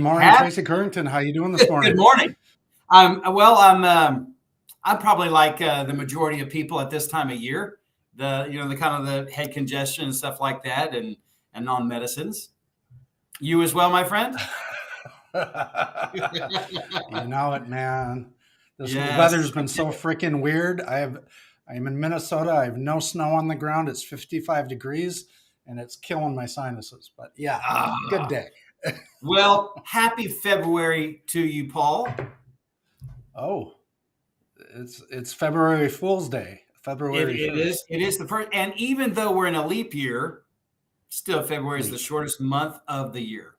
morning, Happy, Tracy Currington. How you doing this good morning? morning. Well, I'm probably like the majority of people at this time of year. The kind of the head congestion and stuff like that, and non medicines. You as well, my friend. You know it, man. This Yes. weather's been so freaking weird. I'm in Minnesota. I have no snow on the ground. It's 55 degrees and it's killing my sinuses. But yeah, good Ah, day. well, happy February to you, Paul. Oh, it's February Fool's Day, It, February it is 1st. it is the first, and even though we're in a leap year, still February is the Leap. shortest month of the year.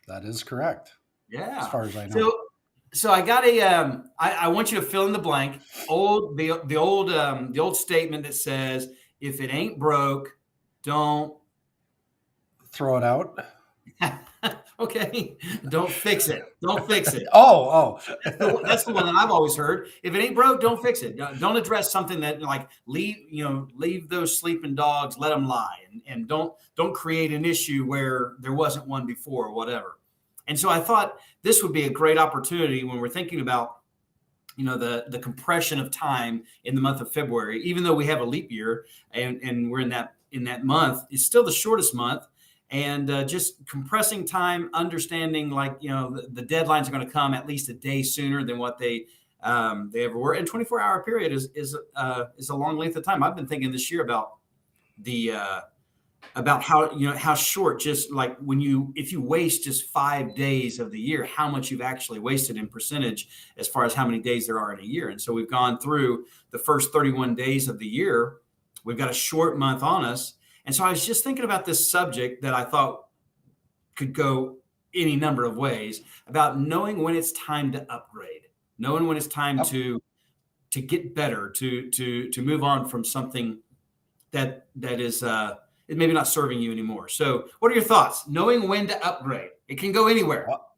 That is correct, as Yeah. far as I know. So I got I want you to fill in the blank. The old statement that says, if it ain't broke, don't Throw it out. okay, don't fix it. Don't fix it. Oh, That's the oh. one that I've always heard. If it ain't broke, don't fix it. Don't address something that like leave those sleeping dogs, let them lie, and don't create an issue where there wasn't one before or whatever. And so I thought this would be a great opportunity when we're thinking about the compression of time in the month of February. Even though we have a leap year and we're in that month, it's still the shortest month. And just compressing time, understanding like the deadlines are going to come at least a day sooner than what they ever were. And 24-hour period is a long length of time. I've been thinking this year about the about how short, just like if you waste just 5 days of the year, how much you've actually wasted in percentage as far as how many days there are in a year. And so we've gone through the first 31 days of the year. We've got a short month on us. And so I was just thinking about this subject that I thought could go any number of ways, about knowing when it's time to upgrade, knowing when it's time Up. to get better, to move on from something that is maybe not serving you anymore. So what are your thoughts? Knowing when to upgrade. It can go anywhere. Well,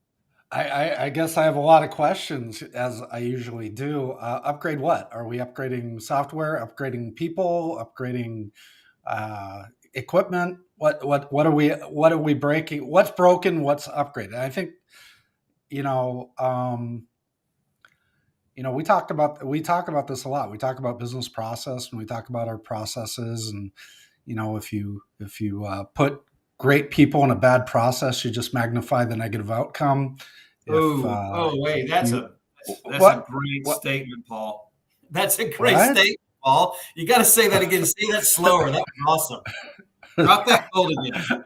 I guess I have a lot of questions, as I usually do. Upgrade what? Are we upgrading software, upgrading people, upgrading equipment? What are we breaking? What's broken? What's upgraded? I think you know. We talk about this a lot. We talk about business process, and we talk about our processes. And if you put great people in a bad process, you just magnify the negative outcome. If Oh, wait, if you that's a what great what statement, Paul. That's a great what? statement, Paul. You got to say that again. Say that slower. That was awesome. Drop that gold again.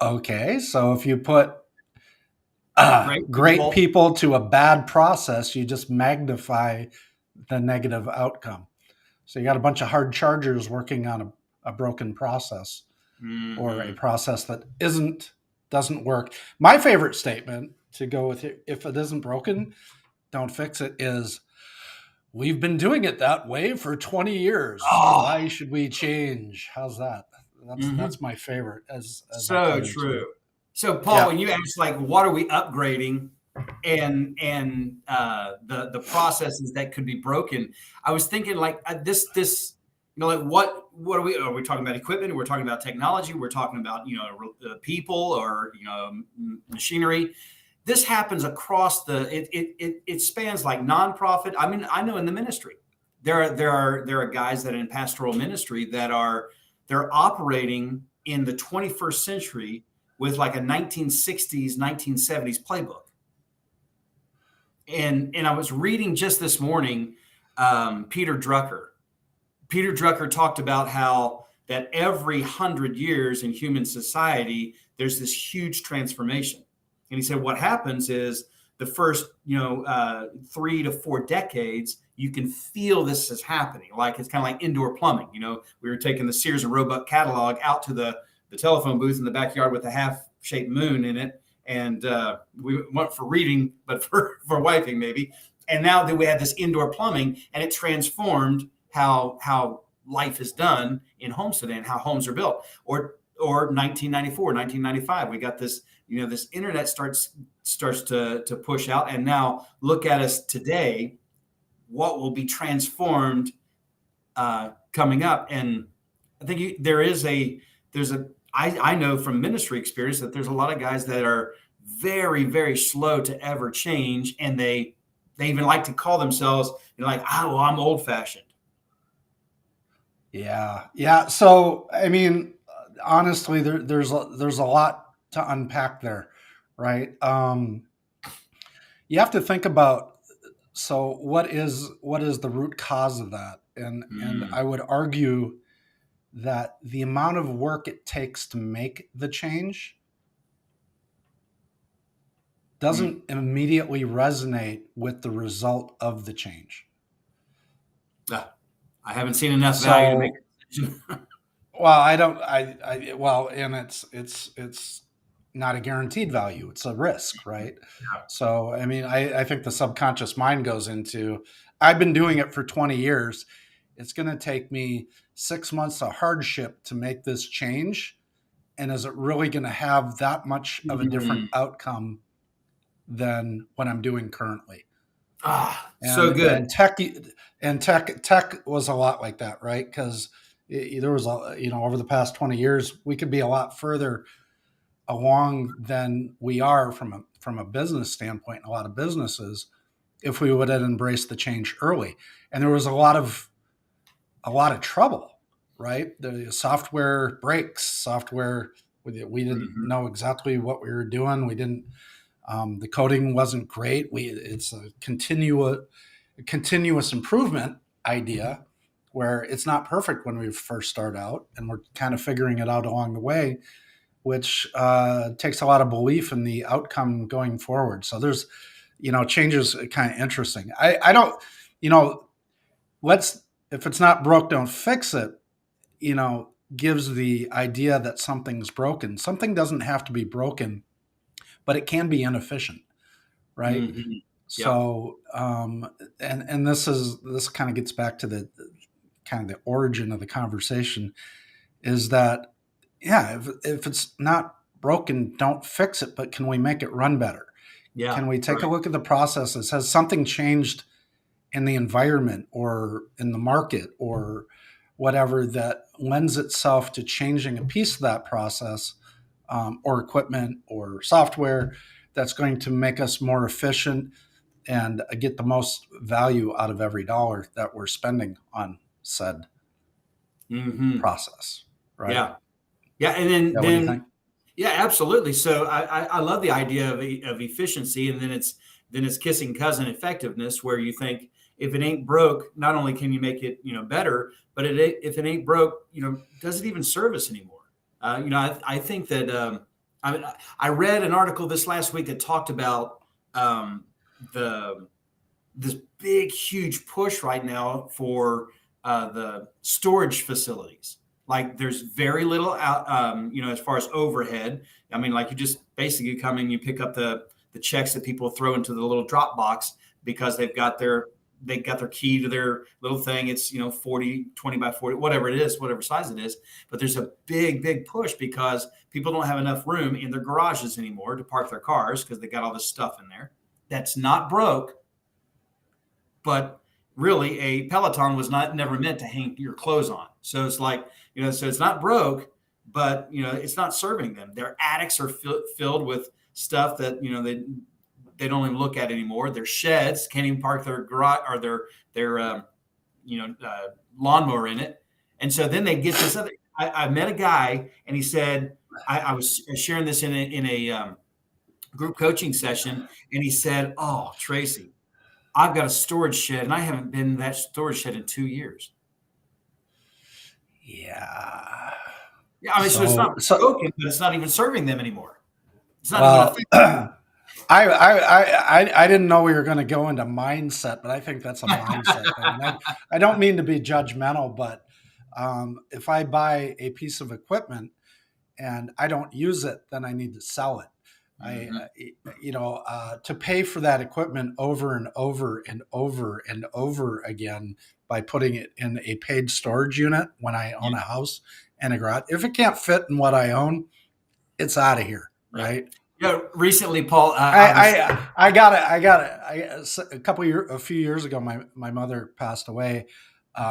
Okay, so if you put Great great people. people to a bad process, you just magnify the negative outcome. So you got a bunch of hard chargers working on a broken process, or a Hmm. process that doesn't work. My favorite statement to go with it, if it isn't broken, don't fix it, is we've been doing it that way for 20 years. Oh, Why should we change? How's that? That's mhm. that's my favorite as I So come into true. So, Paul, yeah. when you ask like, what are we upgrading, and the processes that could be broken, I was thinking like this, like what are we talking about equipment? We're talking about technology. We're talking about people or machinery. This happens across it spans like nonprofit. I mean, I know in the ministry there are guys that are in pastoral ministry that they're operating in the 21st century with like a 1960s 1970s playbook. And I was reading just this morning, Peter Drucker. Peter Drucker talked about how that every 100 years in human society there's this huge transformation. And he said what happens is the first 3 to 4 decades you can feel this is happening, like it's kind of like indoor plumbing. We were taking the Sears and Roebuck catalog out to the telephone booth in the backyard with a half-shaped moon in it, and we went for reading, but for wiping maybe. And now that we had this indoor plumbing, and it transformed how life is done in homes today and how homes are built. Or 1994, 1995, we got this internet starts to push out, and now look at us today. What will be transformed coming up? And I think there's a I know from ministry experience that there's a lot of guys that are very, very slow to ever change, and they even like to call themselves, like, oh, well, I'm old fashioned. Yeah, yeah. So I mean, honestly, there's a lot to unpack there, right? You have to think about, so what is the root cause of that, and Mm, I would argue that the amount of work it takes to make the change mm. doesn't immediately resonate with the result of the change. Ah, I haven't seen enough value to make So, a decision. well, I don't, well, and it's not a guaranteed value. It's a risk, right? So, I mean, I think the subconscious mind goes into, I've been doing it for 20 years. It's going to take me 6 months of hardship to make this change. And is it really going to have that much of a different Mm. outcome than what I'm doing currently? Ah, so And good. and tech and tech was a lot like that, right? Because there was over the past 20 years, we could be a lot further along than we are from a business standpoint in a lot of businesses if we would have embraced the change early. And there was a lot of trouble, right? The software breaks, software, we didn't Mhm. know exactly what we were doing. We didn't. The coding wasn't great. It's a continuous improvement idea where it's not perfect when we first start out, and we're kind of figuring it out along the way, which takes a lot of belief in the outcome going forward. So there's, changes kind of interesting. I don't, you know, let's, if it's not broke, don't fix it, gives the idea that something's broken. Something doesn't have to be broken, but it can be inefficient, right? Mhm. Yep. So, and this kind of gets back to the kind of the origin of the conversation, is that, yeah, if it's not broken, don't fix it, but can we make it run better? Yeah. Can we take a Right. look at the processes? Has something changed in the environment or in the market or whatever that lends itself to changing a piece of that process, or equipment or software that's going to make us more efficient and get the most value out of every dollar that we're spending on said Hmm. process, right? Yeah. Yeah. And then, Yeah, what do you think? yeah, absolutely. So I love the idea of efficiency, and then it's kissing cousin effectiveness, where you think if it ain't broke, not only can you make it better, but if it ain't broke, does it even serve us anymore? I think that I read an article this last week that talked about um, the this big, huge push right now for the storage facilities. Like there's very little out, as far as overhead. I mean, like you just basically come in, you pick up the checks that people throw into the little drop box because they got their key to their little thing. It's 40, 20 by 40, whatever it is, whatever size it is. But there's a big, big push because people don't have enough room in their garages anymore to park their cars because they got all this stuff in there that's not broke, but really a Peloton was not never meant to hang your clothes on. So it's like, so it's not broke, but it's not serving them. Their attics are filled with stuff that they don't even look at anymore. Their sheds can't even park their garage or their lawnmower in it. And so then they get this other. I met a guy and he said, I was sharing this in a group coaching session, and he said, "Oh, Tracy, I've got a storage shed, and I haven't been in that storage shed in 2 years." Yeah. Yeah, I mean, so it's So, not so broken, but it's not even serving them anymore. It's not even a well, thing. I didn't know we were going to go into mindset, but I think that's a mindset thing. And I don't mean to be judgmental, but if I buy a piece of equipment and I don't use it, then I need to sell it. Mhm. To pay for that equipment over and over and over and over again by putting it in a paid storage unit when I own Yeah, a house and a garage. If it can't fit in what I own, it's out of here, yeah. right? Recently, Paul, I I was got it. I got it. A few years ago, my mother passed away,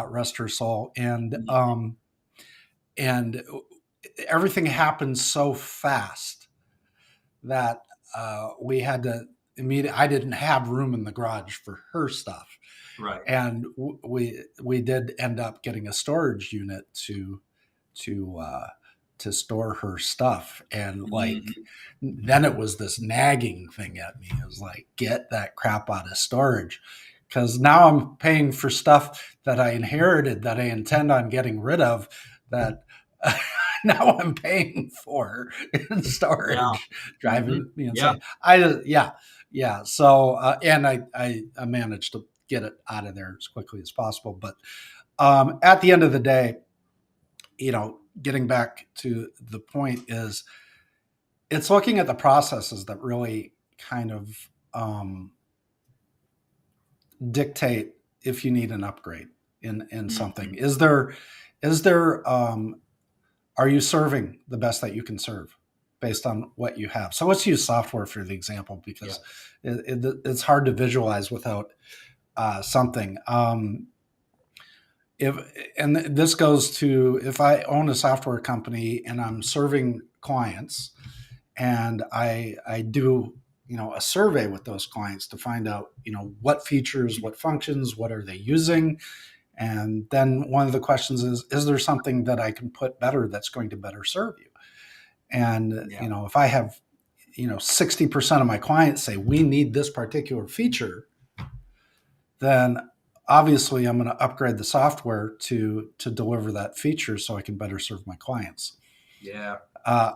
rest her soul, and everything happened so fast that we had to immediately. I didn't have room in the garage for her stuff, Right. and we did end up getting a storage unit to uh, to store her stuff. And like, Mhm. then it was this nagging thing at me. It was like, get that crap out of storage, because now I'm paying for stuff that I inherited that I intend on getting rid of. That now I'm paying for in Yeah. storage, Mhm. driving me Yeah. insane. Yeah. So and I managed to get it out of there as quickly as possible. But at the end of the day, getting back to the point is, it's looking at the processes that really kind of dictate if you need an upgrade in something. Mhm. Is there are you serving the best that you can serve based on what you have? So let's use software for the example, Yeah. because it's hard to visualize without something. If and this goes to, if I own a software company and I'm serving clients, and I do a survey with those clients to find out what features, what functions, what are they using. And then one of the questions is there something that I can put better that's going to better serve you? And Yeah. if I have 60% of my clients say we need this particular feature, then obviously I'm going to upgrade the software to deliver that feature so I can better serve my clients. Yeah. uh,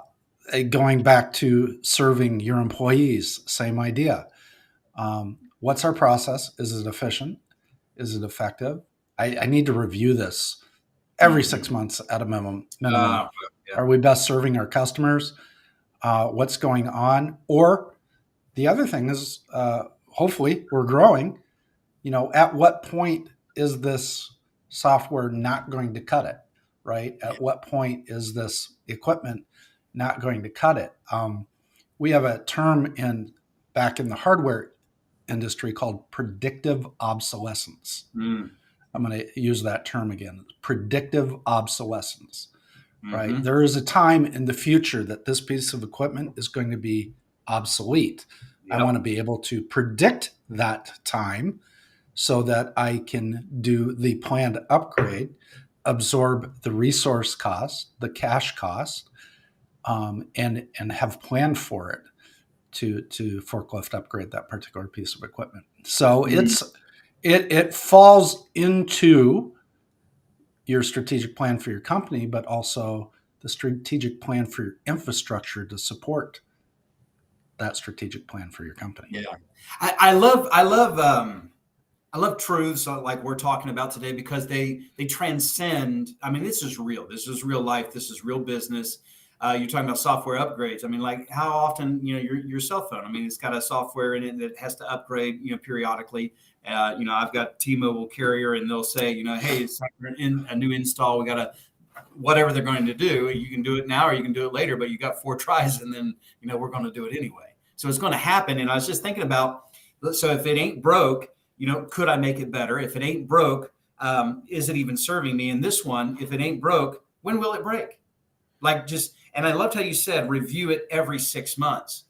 Going back to serving your employees, same idea. What's our process? Is it efficient? Is it effective? I need to review this every Mhm. 6 months at a minimum. Yeah. Are we best serving our customers? What's going on? Or the other thing is, hopefully we're growing. At what point is this software not going to cut it? Right? Yeah. At what point is this equipment not going to cut it? We have a term back in the hardware industry called predictive obsolescence. Mm. I'm going to use that term again: predictive obsolescence. Right? Mhm. There is a time in the future that this piece of equipment is going to be obsolete. I want to Yep. be able to predict that time so that I can do the planned upgrade, absorb the resource cost, the cash cost, and have planned for it to forklift upgrade that particular piece of equipment. So Mm. it falls into your strategic plan for your company, but also the strategic plan for your infrastructure to support that strategic plan for your company. Yeah. I love truths like we're talking about today because they transcend. I mean, this is real. This is real life. This is real business. You're talking about software upgrades. I mean, like how often your cell phone. I mean, it's got a software in it that has to upgrade periodically. I've got T-Mobile carrier, and they'll say hey, it's time for a new install. We got to whatever they're going to do. You can do it now or you can do it later, but you got 4 tries, and then we're going to do it anyway. So it's going to happen. And I was just thinking about so if it ain't broke could I make it better? If it ain't broke, is it even serving me? And this one, if it ain't broke, when will it break? And I loved how you said review it every 6 months.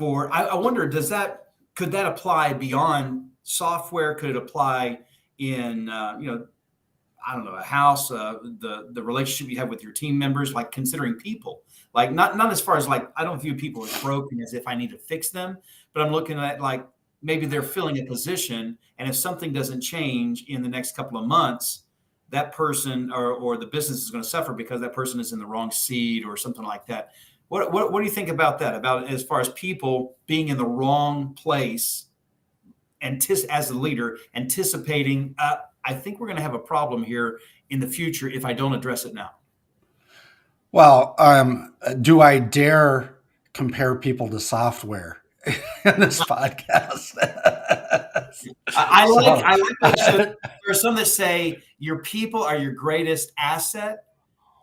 I wonder, could that apply beyond software? Could it apply in, I don't know, a house, the relationship you have with your team members, like considering people, like not as far as like I don't view people as broken as if I need to fix them, but I'm looking at like maybe they're filling a position, and if something doesn't change in the next couple of months, that person or the business is going to suffer because that person is in the wrong seat or something like that. What do you think about that? About as far as people being in the wrong place as a leader, anticipating, I think we're going to have a problem here in the future if I don't address it now. Well, do I dare compare people to software in this podcast? I like so, I like what you said. There are some that say your people are your greatest asset,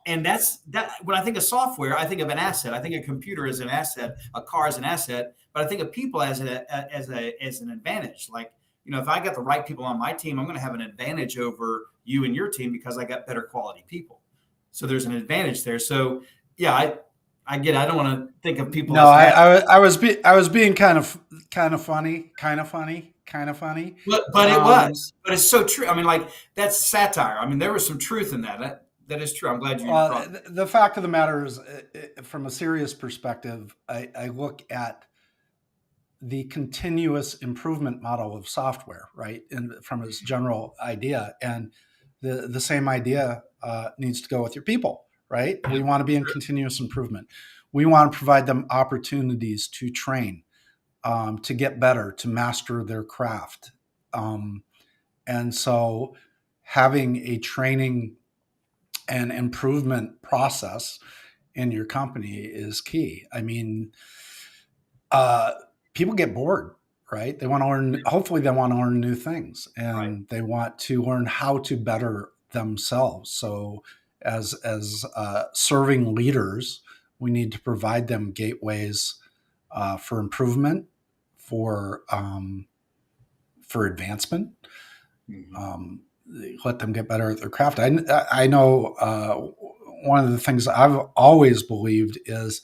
and that's that. When I think of software, I think of an asset. I think a computer is an asset, a car is an asset, but I think of people as an advantage. Like if I got the right people on my team, I'm going to have an advantage over you and your team because I got better quality people. So there's an advantage there. So yeah, I get it. I don't want to think of people No, as bad, I was being kind of funny, kind of funny, kind of funny. but it Um, was. But it's so true. I mean, like that's satire. I mean, there was some truth in that. That is true. I'm glad you brought. the fact of the matter is, from a serious perspective, I look at the continuous improvement model of software, right? And from its general idea, and the same idea needs to go with your people, right? Yeah, We want to be in continuous improvement. We want to provide them opportunities to train, to get better, to master their craft. Um, and so having a training and improvement process in your company is key. I mean, uh, people get bored, right? They want to learn, hopefully, they want to learn new things right. and they want to learn how to better themselves. So, as serving leaders, we need to provide them gateways for improvement, for um, for advancement. Mhm. Um, let them get better at their craft. I know one of the things I've always believed is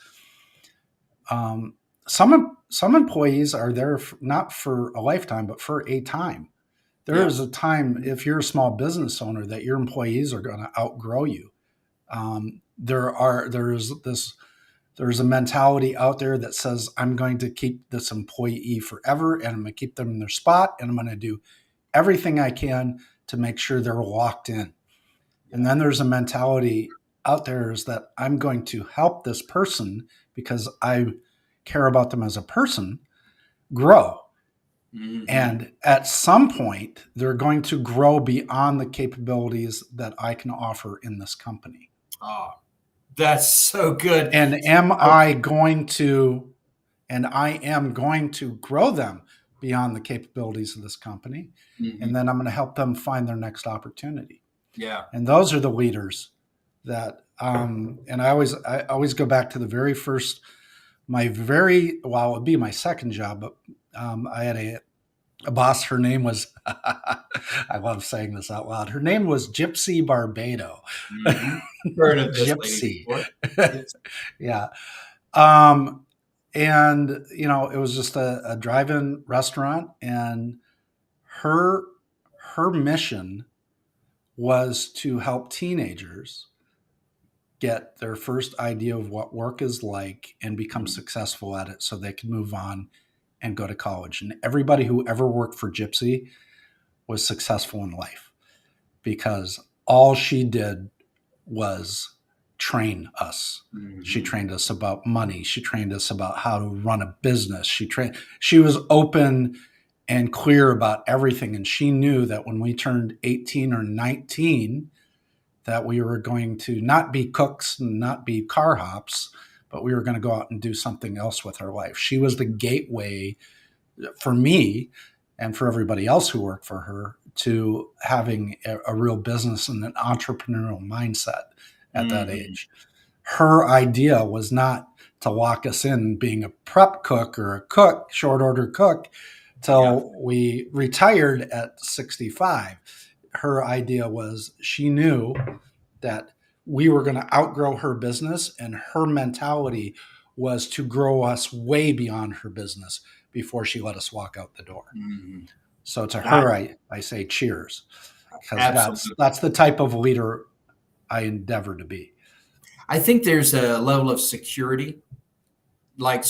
um, some employees are there not for a lifetime, but for a time. There Yeah. is a time if you're a small business owner that your employees are going to outgrow you. There's a mentality out there that says I'm going to keep this employee forever, and I'm going to keep them in their spot, and I'm going to do everything I can to make sure they're locked in. And Yeah. then there's a mentality out there is that I'm going to help this person because I care about them as a person grow. Hmm. And at some point, they're going to grow beyond the capabilities that I can offer in this company. Oh, that's so good. And I am going to grow them beyond the capabilities of this company. And Mhm. then I'm going to help them find their next opportunity. Yeah. And those are the leaders that and I always go back to the very first it would be my second job, but I had a boss. Her name was I love saying this out loud. Her name was Gypsy Barbado. Hmm. Heard of this lady Gypsy. before? It's Yeah. um and it was just a drive-in restaurant, and her her mission was to help teenagers get their first idea of what work is like and become Mhm. successful at it so they can move on and go to college. And everybody who ever worked for Gypsy was successful in life because all she did was train us. She Mhm. trained us about money. She trained us about how to run a business. She was open and clear about everything. And she knew that when we turned 18 or 19, that we were going to not be cooks and not be car hops, but we were going to go out and do something else with our life. She was the gateway for me and for everybody else who worked for her to having a real business and an entrepreneurial mindset at that Mhm. age. Her idea was not to lock us in being a prep cook or a cook, short order cook, Yeah. till we retired at 65. Her idea was she knew that we were going to outgrow her business, and her mentality was to grow us way beyond her business before she let us walk out the door. Mhm. So to That her, I say cheers, because absolutely. that's the type of leader I endeavor to be. I think there's a level of security, like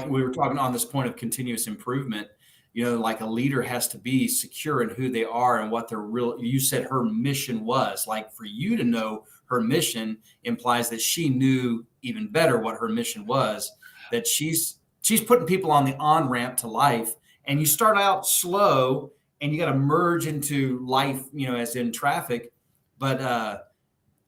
we were talking on this point of continuous improvement. Like a leader has to be secure in who they are and what their real. You said her mission was. Like for you to know her mission implies that she knew even better what her mission was. That she's putting people on the on ramp to life, and you start out slow, and you got to merge into life. As in traffic, but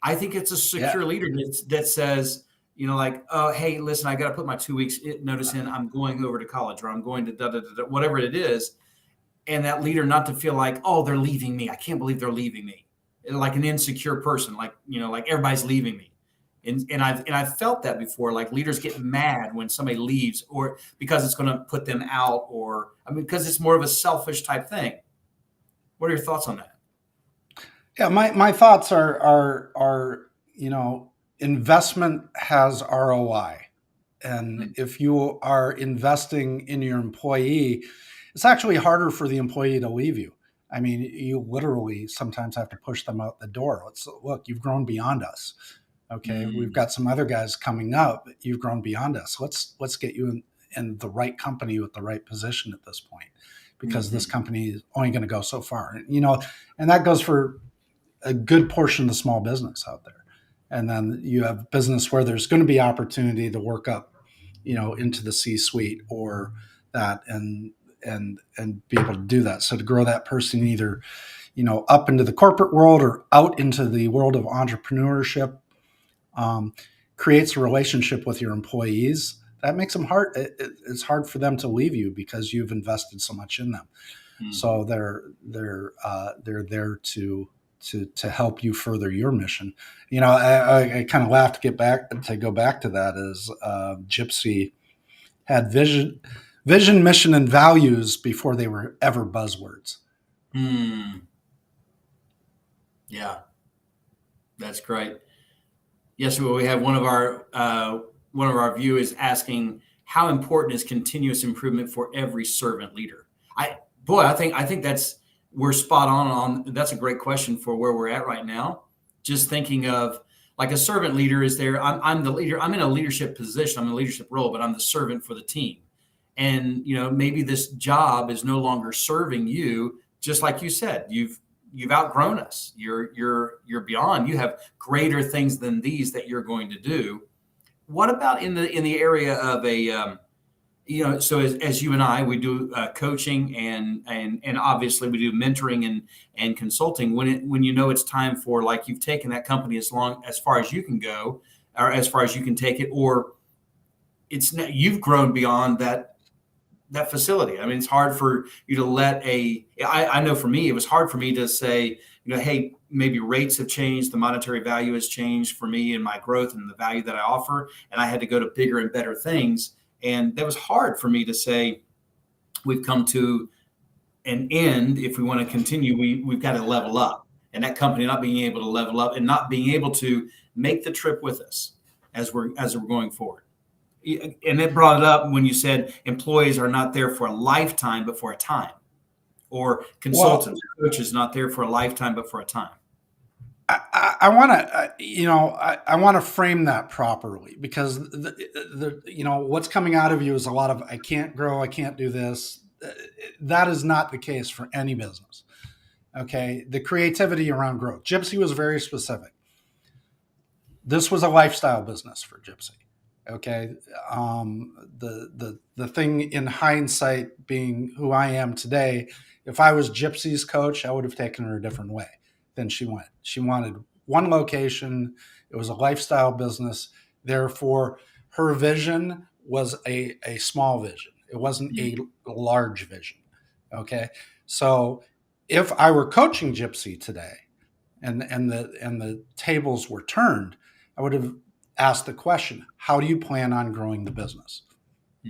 I think it's a Yeah, secure leader that says, like, oh, hey, listen, I got to put my 2 weeks notice in. I'm going over to college, or I'm going to da, da, da, da, whatever it is. And that leader not to feel like, oh, they're leaving me. I can't believe they're leaving me. Like an insecure person, like, like everybody's leaving me. And I've felt that before. Like leaders get mad when somebody leaves, or because it's going to put them out, or I mean, because it's more of a selfish type thing. What are your thoughts on that? yeah. My thoughts are investment has ROI. And if you are investing in your employee, it's actually harder for the employee to leave you. I mean, you literally sometimes have to push them out the door. Look, you've grown beyond us. Okay, we've got some other guys coming up. You've grown beyond us. Let's get you in the right company with the right position at this point, because this company is only going to go so far. And that goes for a good portion of the small business out there. And then you have business where there's going to be opportunity to work up, into the C-suite or that, and be able to do that. So to grow that person either, up into the corporate world or out into the world of entrepreneurship, creates a relationship with your employees. That makes them hard. It's hard for them to leave you because you've invested so much in them. So they're there to help you further your mission. I kind of laugh to go back to that as Gypsy had vision, mission, and values before they were ever buzzwords. Yeah, that's great. Yes, well, we have one of our viewers asking, how important is continuous improvement for every servant leader? I think we're spot on. That's a great question for where we're at right now. Just thinking of, like, a servant leader is there. I'm the leader. I'm in a leadership position. I'm in a leadership role, but I'm the servant for the team. And maybe this job is no longer serving you. Just like you said, you've outgrown us. You're beyond. You have greater things than these that you're going to do. What about in the area of so as you and I, we do coaching and obviously we do mentoring and consulting. When it's time for, like, you've taken that company as far as you can go, or as far as you can take it, or you've grown beyond that facility. I mean, it's hard for you to I know for me, it was hard for me to say, hey, maybe rates have changed, the monetary value has changed for me and my growth and the value that I offer, and I had to go to bigger and better things. And that was hard for me to say, we've come to an end. If we want to continue, we've got to level up. And that company not being able to level up and not being able to make the trip with us as we're going forward. And it brought it up when you said employees are not there for a lifetime, but for a time, or consultants, coaches not there for a lifetime, but for a time. I want to, I want to frame that properly, because what's coming out of you is a lot of, I can't grow, I can't do this. That is not the case for any business. Okay. The creativity around growth. Gypsy was very specific. This was a lifestyle business for Gypsy. Okay. The thing in hindsight, being who I am today, if I was Gypsy's coach, I would have taken her a different way than she went. She wanted one location. It was a lifestyle business. Therefore, her vision was a small vision. It wasn't a large vision. Okay. So if I were coaching Gypsy today and the tables were turned, I would have asked the question, how do you plan on growing the business?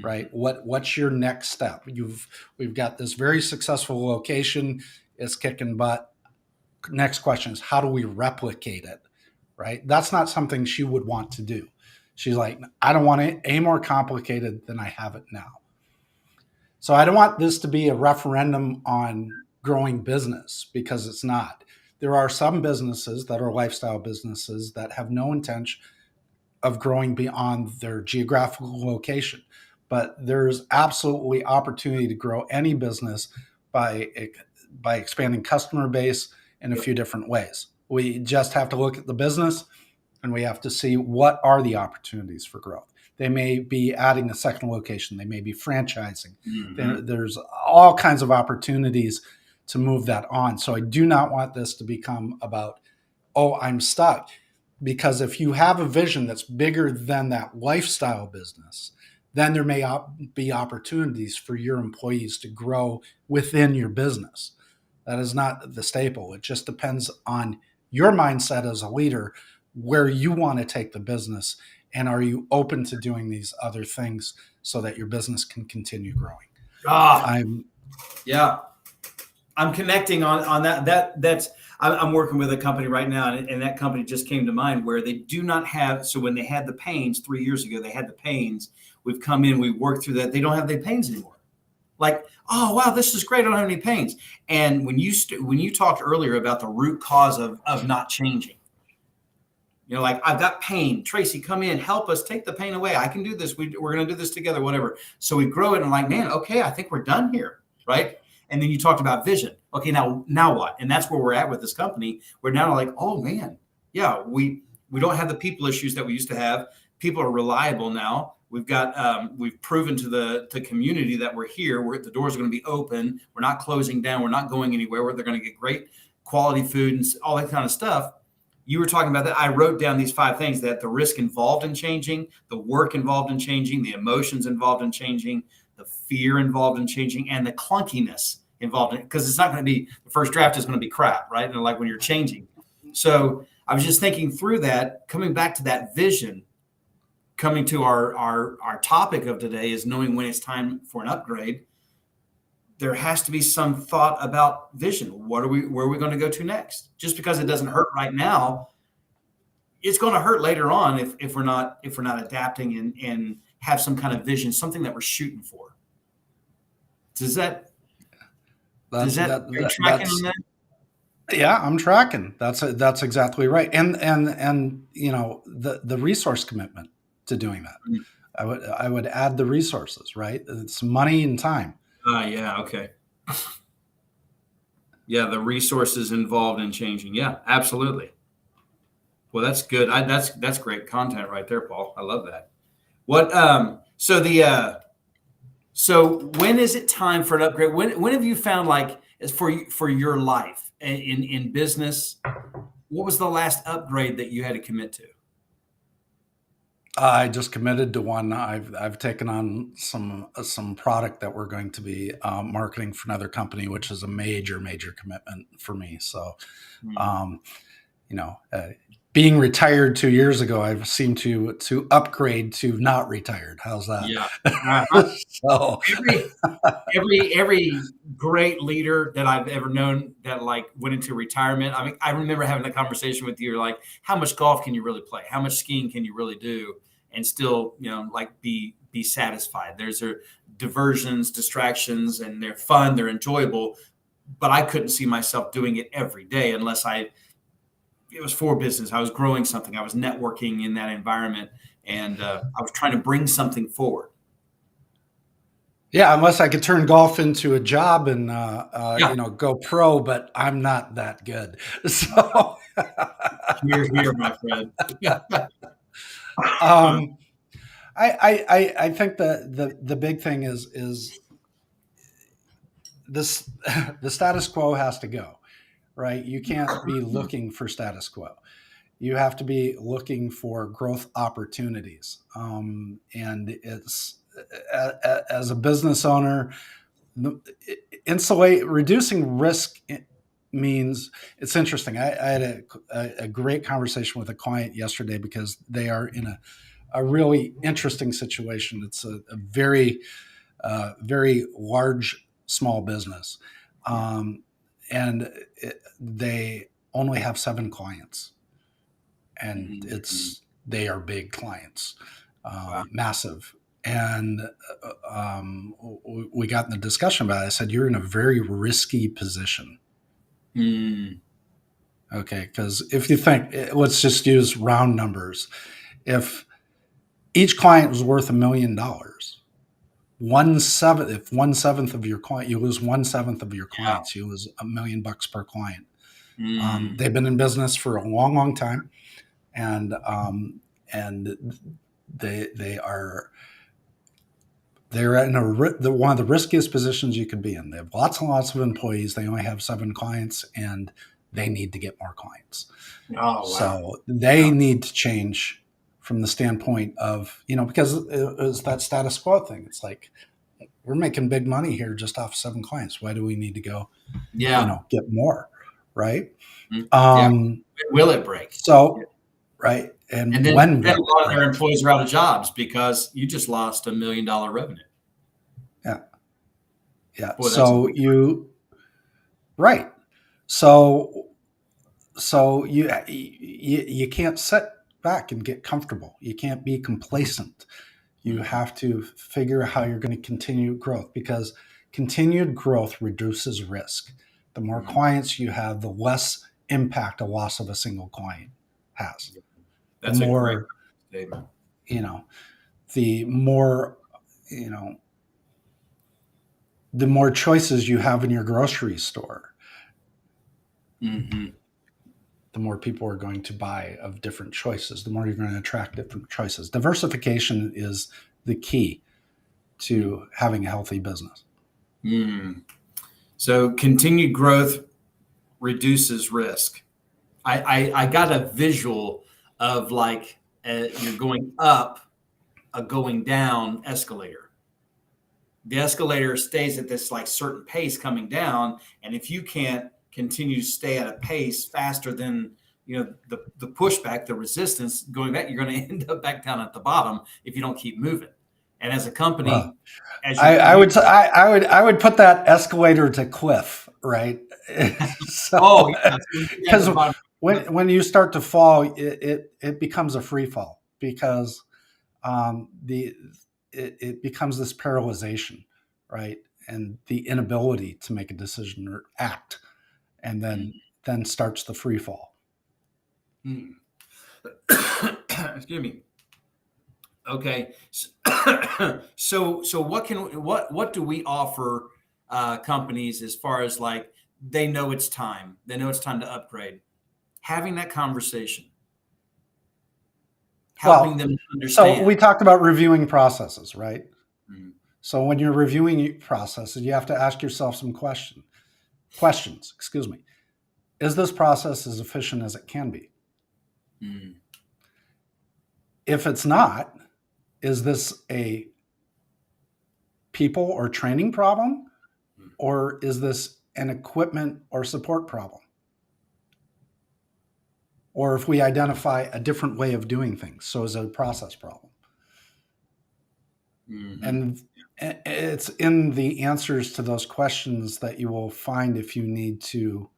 Right? What's your next step? We've got this very successful location. It's kicking butt. Next question is, how do we replicate it? Right? That's not something she would want to do. She's like, I don't want it any more complicated than I have it now. So I don't want this to be a referendum on growing business, because it's not. There are some businesses that are lifestyle businesses that have no intention of growing beyond their geographical location. But there's absolutely opportunity to grow any business by expanding customer base in a few different ways. We just have to look at the business and we have to see what are the opportunities for growth. They may be adding a second location. They may be franchising. There's all kinds of opportunities to move that on. So I do not want this to become about, oh, I'm stuck. Because if you have a vision that's bigger than that lifestyle business, then there may be opportunities for your employees to grow within your business. That is not the staple. It just depends on your mindset as a leader, where you want to take the business, and are you open to doing these other things so that your business can continue growing. Yeah. I'm connecting on that. I'm working with a company right now, and that company just came to mind where they do not have. So when they had the pains 3 years ago, they had the pains. We've come in, we've worked through that. They don't have the pains anymore. Like, oh wow, this is great. I don't have any pains. And when you talked earlier about the root cause of not changing, like, I've got pain. Tracy, come in, help us take the pain away. I can do this. We're going to do this together, whatever. So we grow it, and I'm like, man, okay, I think we're done here, right? And then you talked about vision. Okay, now what? And that's where we're at with this company. We're now like, oh man, yeah, we don't have the people issues that we used to have. People are reliable now. We've proven to the community that we're here. The doors are going to be open. We're not closing down. We're not going anywhere. They're going to get great quality food and all that kind of stuff. You were talking about that. I wrote down these 5 things: that the risk involved in changing, the work involved in changing, the emotions involved in changing, the fear involved in changing, and the clunkiness involved in it. Because it's not going to be, the first draft is going to be crap, right? And like when you're changing. So I was just thinking through that, coming back to that vision, coming to our topic of today is knowing when it's time for an upgrade. There has to be some thought about vision. Where are we going to go to next? Just because it doesn't hurt right now, it's going to hurt later on if we're not adapting and have some kind of vision, something that we're shooting for. Are you tracking on that? Yeah, I'm tracking. That's exactly right. And the resource commitment to doing that. Mm-hmm. I would add the resources, right? It's money and time. Yeah. Okay. Yeah. The resources involved in changing. Yeah, absolutely. Well, that's good. That's great content right there, Paul. I love that. What, so when is it time for an upgrade? When have you found, like, for your life in business, what was the last upgrade that you had to commit to? I just committed to one. I've taken on some product that we're going to be marketing for another company, which is a major commitment for me. So, being retired 2 years ago, I've seemed to upgrade to not retired. How's that? Yeah. So every great leader that I've ever known that, like, went into retirement. I mean, I remember having a conversation with you, like, how much golf can you really play? How much skiing can you really do and still, like, be satisfied? There's diversions, distractions, and they're fun, they're enjoyable, but I couldn't see myself doing it every day unless it was for business. I was growing something. I was networking in that environment, and I was trying to bring something forward. Yeah, unless I could turn golf into a job and go pro, but I'm not that good. So here, my friend. I think the big thing is this: the status quo has to go, right? You can't be looking for status quo. You have to be looking for growth opportunities, and it's as a business owner, reducing risk means, it's interesting. I had a great conversation with a client yesterday because they are in a really interesting situation. It's a very large small business, and they only have 7 clients, and they are big clients, massive. And we got in the discussion about it. I said, you're in a very risky position. Okay, because if you think, let's just use round numbers. If each client was worth $1 million, if 1/7 of your client, you lose 1/7 of your clients, you lose $1 million per client. They've been in business for a long time, and they're in one of the riskiest positions you could be in. They have lots and lots of employees. They only have 7 clients, and they need to get more clients. Oh, wow. So they need to change from the standpoint of, because it's that status quo thing. It's like, we're making big money here just off 7 clients. Why do we need to go, get more, right? Will it break? So, right. And then when a lot of their employees are out of jobs because you just lost $1 million revenue. Yeah. Boy, so Right. So you can't sit back and get comfortable. You can't be complacent. You Mhm. have to figure out how you're going to continue growth, because continued growth reduces risk. The more Mhm. clients you have, the less impact a loss of a single client has. The That's a great more, statement. you know, the more, you know, the more choices you have in your grocery store, Hmm. the more people are going to buy of different choices, the more you're going to attract different choices. Diversification is the key to having a healthy business. Mm. So continued growth reduces risk. I got a visual of like you're going up a going down escalator. The escalator stays at this like certain pace coming down, and if you can't continue to stay at a pace faster than the pushback, the resistance going back, you're going to end up back down at the bottom if you don't keep moving. And as a Well, company, as you I would put that escalator to cliff, right? oh So yeah, so when you get at because the bottom, when you start to fall, it becomes a free fall, because the it becomes this paralyzation, right? And the inability to make a decision or act, and then starts the free fall. mm. Excuse me. Okay. So what do we offer companies as far as like they know it's time. They know it's time to upgrade. Having that conversation, helping Well, them so understand. we talked about reviewing processes, right? Mhm. So when you're reviewing processes, you have to ask yourself some questions. Excuse me. Is this process as efficient as it can be? Mm. If it's not, is this a people or training problem, or is this an equipment or support problem? Or if we identify a different way of doing things, so is it a process problem? Mm-hmm. And it's in the answers to those questions that you will find if you need to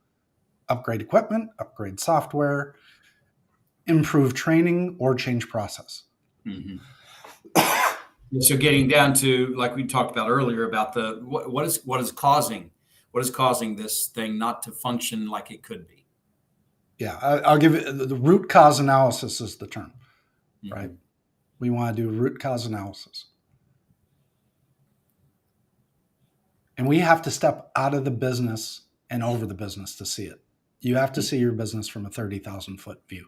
upgrade equipment, upgrade software, improve training, or change process. Mm-hmm. So getting down to like we talked about earlier about the what is causing this thing not to function like it could be. Yeah, I'll give it the root cause analysis is the term, right? Mm-hmm. We want to do root cause analysis. And we have to step out of the business and over the business to see it. You have to see your business from a 30,000-foot view.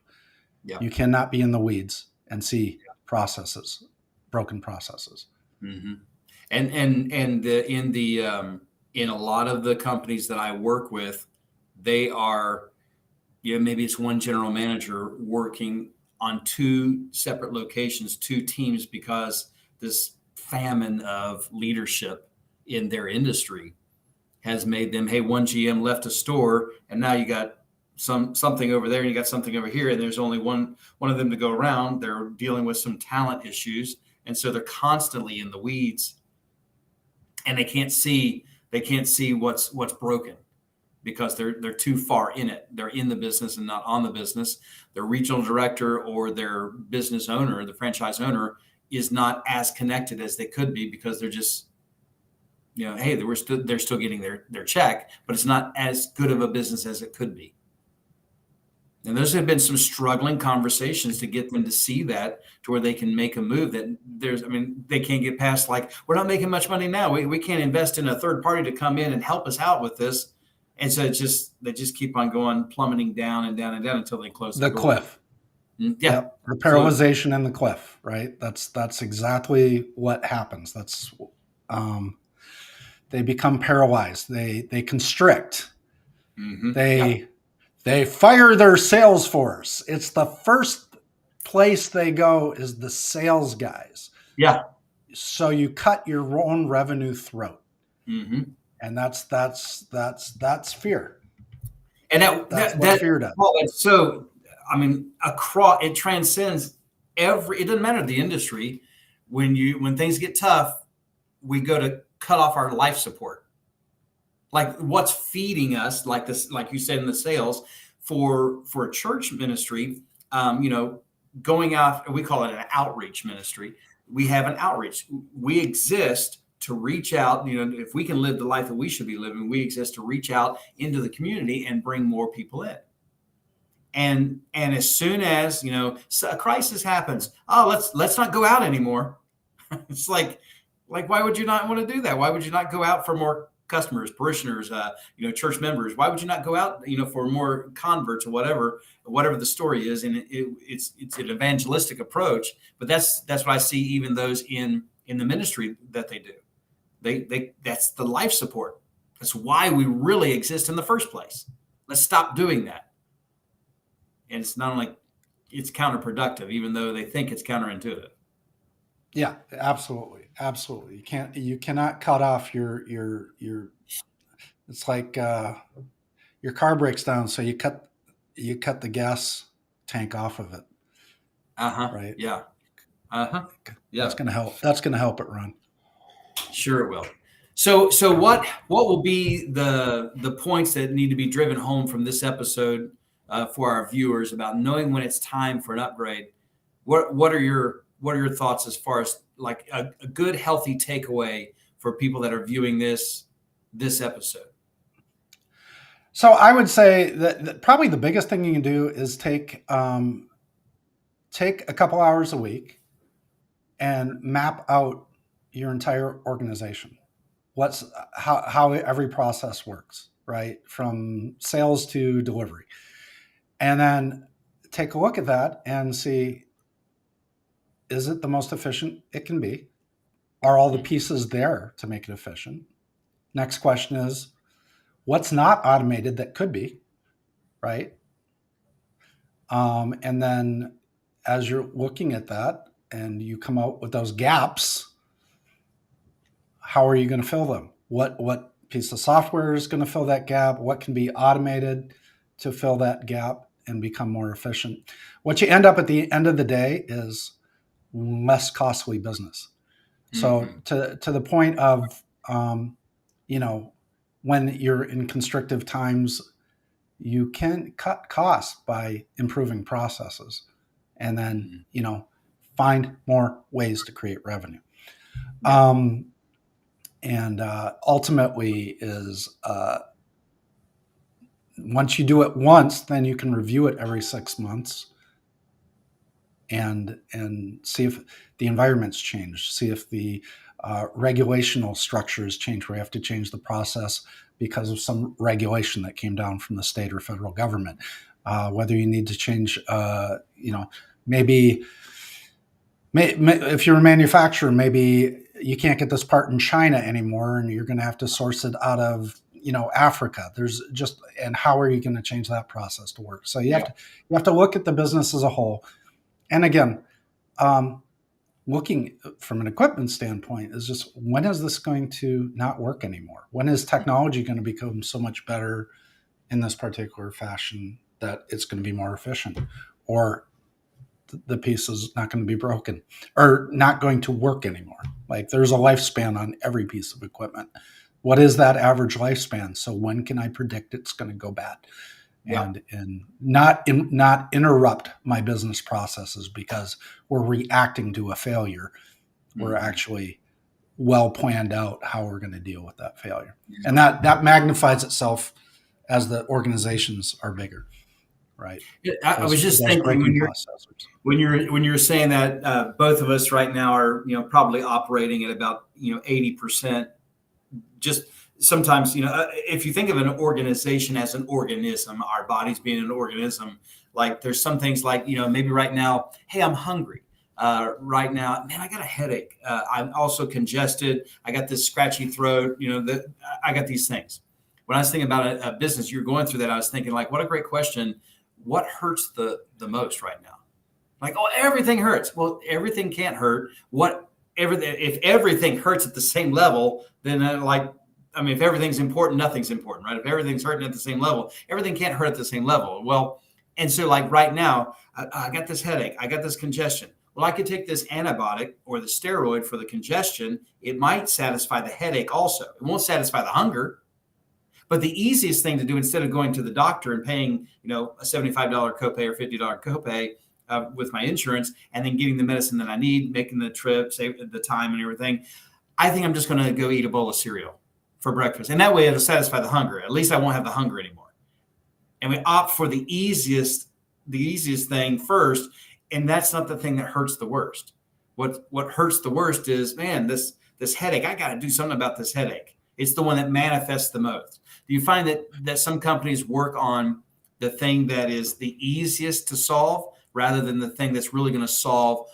Yeah. You cannot be in the weeds and see processes, broken processes. Mm-hmm. And in a lot of the companies that I work with, they are maybe it's one general manager working on two separate locations, two teams because this famine of leadership in their industry has made them, hey, one GM left a store and now you got something over there and you got something over here and there's only one of them to go around. They're dealing with some talent issues and so they're constantly in the weeds and they can't see what's broken because they're too far in it. They're in the business and not on the business. Their regional director or their business owner, the franchise owner, is not as connected as they could be because they're just, hey, they're still getting their check, but it's not as good of a business as it could be. And those have been some struggling conversations to get them to see that to where they can make a move that they can't get past like, we're not making much money now. We can't invest in a third party to come in and help us out with this. And so they just keep on going plummeting down and down and down until they close their The door. cliff. Yeah, Yep. The absolutely. paralyzation and the cliff, right? That's exactly what happens. Um, they become paralyzed. They constrict. Yeah, They they fire their sales force. It's the first place they go is the sales guys. yeah. So you cut your own revenue throat, hmm and that's fear. And that That's that what that fear does. well, that's so. Across it transcends every. It doesn't matter the industry. When things get tough, we go to cut off our life support. Like what's feeding us, like this, like you said in the sales for church ministry, going out, we call it an outreach ministry. We have an outreach. We exist to reach out. If we can live the life that we should be living, we exist to reach out into the community and bring more people in. And as soon as a crisis happens, let's not go out anymore. It's like why would you not want to do that? Why would you not go out for more customers, parishioners, church members? Why would you not go out, for more converts or whatever the story is? And it's an evangelistic approach, but that's what I see. Even those in the ministry that they do, they that's the life support. That's why we really exist in the first place. Let's stop doing that. And it's not only it's counterproductive, even though they think it's counterintuitive. Yeah, absolutely. Absolutely. You cannot cut off your, it's like, your car breaks down. So you cut the gas tank off of it. Right. Yeah. Yeah. That's going to help it run. Sure it will. So what will be the points that need to be driven home from this episode for our viewers about knowing when it's time for an upgrade? What are your thoughts as far as like a good, healthy takeaway for people that are viewing this episode? So I would say that probably the biggest thing you can do is take a couple hours a week and map out your entire organization. How every process works, right? From sales to delivery. And then take a look at that and see, is it the most efficient it can be? Are all the pieces there to make it efficient? Next question is, what's not automated that could be, right? And then as you're looking at that and you come out with those gaps, how are you going to fill them? What piece of software is going to fill that gap? What can be automated to fill that gap and become more efficient? What you end up at the end of the day is less costly business. So to the point of, when you're in constrictive times, you can cut costs by improving processes and then, find more ways to create revenue. And ultimately is once you do it once, then you can review it every 6 months and see if the environment's changed, see if the regulational structures change, where you have to change the process because of some regulation that came down from the state or federal government. Whether you need to change, maybe if you're a manufacturer, maybe you can't get this part in China anymore and you're going to have to source it out of, Africa. And how are you going to change that process to work? So you have to look at the business as a whole. And again, looking from an equipment standpoint is just, when is this going to not work anymore? When is technology going to become so much better in this particular fashion that it's going to be more efficient, or the piece is not going to be broken or not going to work anymore? Like, there's a lifespan on every piece of equipment. What is that average lifespan? So when can I predict it's going to go bad? Yeah. And not interrupt my business processes because we're reacting to a failure. We're actually well planned out how we're going to deal with that failure. And that magnifies itself as the organizations are bigger, right? I was just thinking when you're saying that both of us right now are probably operating at about 80%. Just sometimes, if you think of an organization as an organism, our bodies being an organism, like there's some things like, maybe right now, hey, I'm hungry. Right now, man, I got a headache. I'm also congested. I got this scratchy throat, I got these things. When I was thinking about a business, you're going through that, I was thinking like, what a great question. What hurts the most right now? Like, everything hurts. Well, everything can't hurt. If everything hurts at the same level, then if everything's important, nothing's important, right? If everything's hurting at the same level, everything can't hurt at the same level. Well, and so like right now, I got this headache, I got this congestion. Well, I could take this antibiotic or the steroid for the congestion. It might satisfy the headache also. It won't satisfy the hunger. But the easiest thing to do, instead of going to the doctor and paying, a $75 copay or $50 copay with my insurance, and then getting the medicine that I need, making the trip, save the time and everything, I think I'm just going to go eat a bowl of cereal for breakfast. And that way it'll satisfy the hunger. At least I won't have the hunger anymore. And we opt for the easiest thing first. And that's not the thing that hurts the worst. What hurts the worst is, man, this headache. I got to do something about this headache. It's the one that manifests the most. Do you find that some companies work on the thing that is the easiest to solve rather than the thing that's really going to solve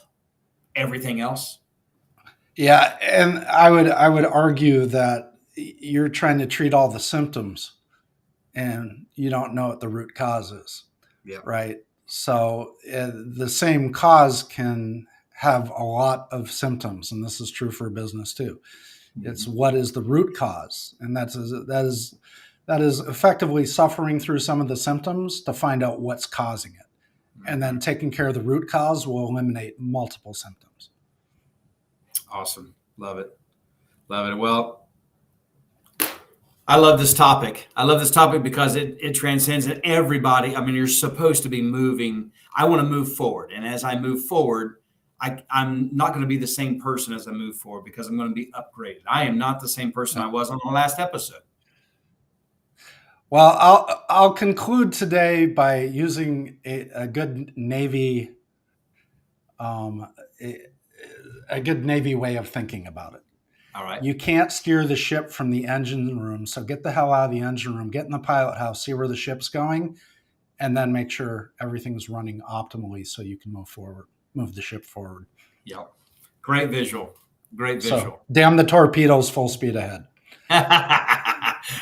everything else? Yeah, and I would argue that you're trying to treat all the symptoms and you don't know what the root cause is. Yeah. Right? So the same cause can have a lot of symptoms, and this is true for business too. Mm-hmm. It's what is the root cause, and that is effectively suffering through some of the symptoms to find out what's causing it, and then taking care of the root cause will eliminate multiple symptoms. Awesome, love it. Well, I love this topic. Because it transcends everybody. I mean, you're supposed to be moving. I want to move forward. And as I move forward, I'm not going to be the same person as I move forward, because I'm going to be upgraded. I am not the same person I was on the last episode. Well, I'll conclude today by using a good Navy, a good Navy way of thinking about it. All right. You can't steer the ship from the engine room, so get the hell out of the engine room, get in the pilot house, see where the ship's going, and then make sure everything's running optimally so you can move the ship forward. Yep. Great visual. So, damn the torpedoes, full speed ahead.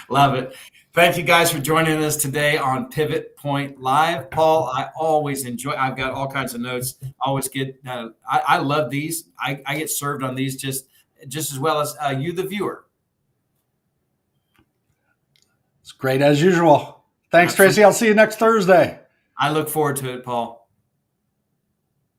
Love it. Thank you guys for joining us today on Pivot Point Live. Paul, I always enjoy. I've got all kinds of notes. I always get. I love these. I get served on these just as well as you, the viewer. It's great as usual. Thanks, Tracy. I'll see you next Thursday. I look forward to it, Paul.